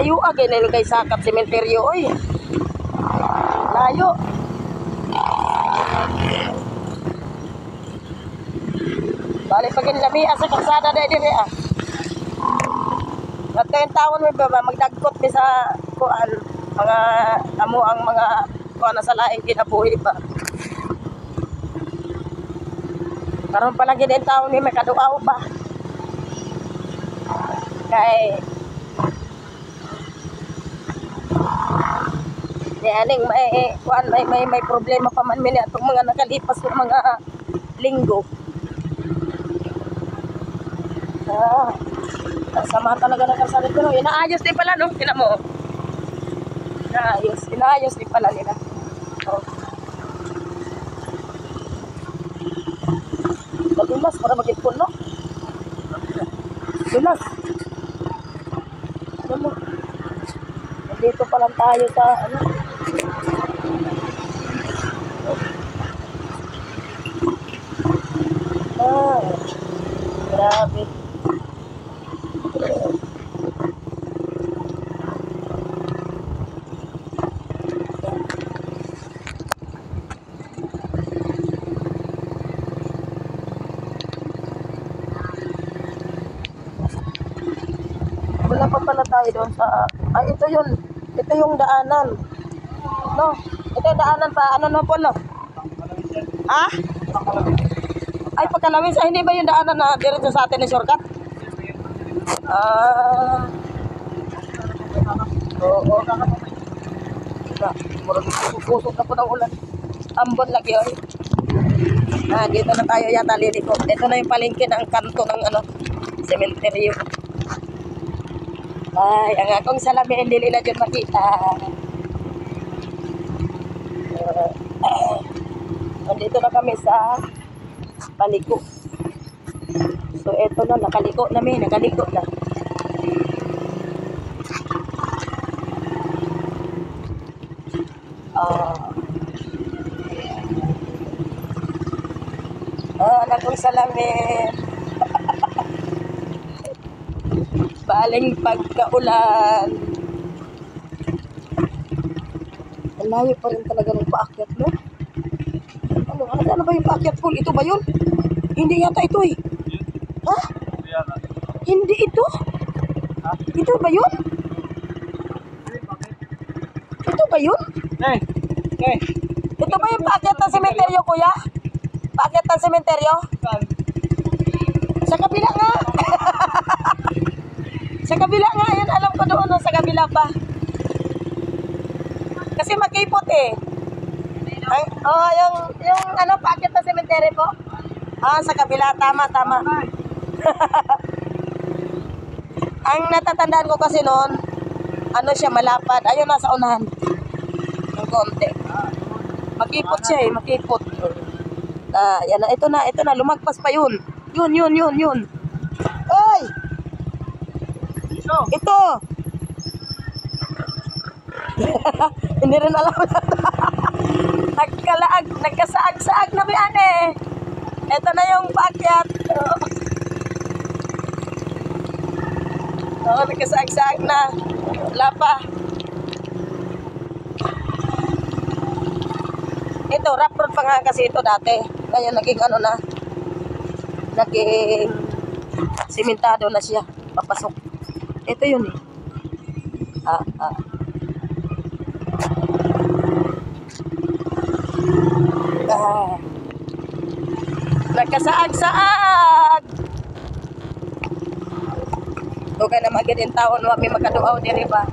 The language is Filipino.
Layo ganyan kay sakap sementeryo oy. Layo. Bali pagin labi sa kalsada dai dire ah. At kayong taon mo ba magdagkot mi sa kuan mga amo ang mga kuan sa laing kinabuhi ba. Karon pa lagi din taon mi makaduaw ba. Kay aning may problema pa man mi atong mga nakalipas na mga linggo. Sama talaga ng kalsada pero inaayos din pala no, tina mo. Inaayos din pala nila. Oh. Madulas para mag-ipon no. Dulas. Ano mo? Dito pa lang tayo sa ano. Grabe. Wala pa pala tayo doon sa ito yun. Ito yung daanan. No, ito yung daanan pa ano no po no. Ha? Ay pagkalawin sa hindi ba yung daanan na diretso sa atin ni shortcut? Oo. Pusok na po ng ulan. Ambon lagi oy. Dito na tayo yata liliko. Ito na yung palengke ng kanto ng ano, sementeryo. Ay, ang akong salamin dili na dyan makita. Nandito na kami sa paliko. So, eto na, nakaliko na. Ang akong salamin. Baling pagkaulan. Ang layo pa rin talaga ng paakyat mo. Ano ba yung paakyat pool? Ito ba yun? Hindi yata ito eh. Ha? Hindi ito? Ito ba yun? Ito ba yun? Ito ba yung paakyat ng sementeryo kuya? Paakyat ng sementeryo? Sa kabila nga. Sa kabila nga, yun alam ko doon, sa kabila pa. Kasi makipot eh. Yung ano, paakyat na cemetery po. Sa kabila, tama. Ang natatandaan ko kasi noon, ano siya, malapad. Ayun, nasa unahan. Ng konti. Makipot siya eh, makipot. Yan na, ito na, lumagpas pa yun. Yun. Oy! Ito. Hindi rin alam na. Nagkasaag-saag na ba yan eh. Ito na yung paakyat. Nagkasaag-saag na. Wala pa. Ito, rough road pa nga kasi ito dati. Ngayon naging ano na. Naging simentado na siya. Papasok. Ito yun eh. Nagkasaag-saag. Dugay na magiging taon, wami makaduaw diri ba?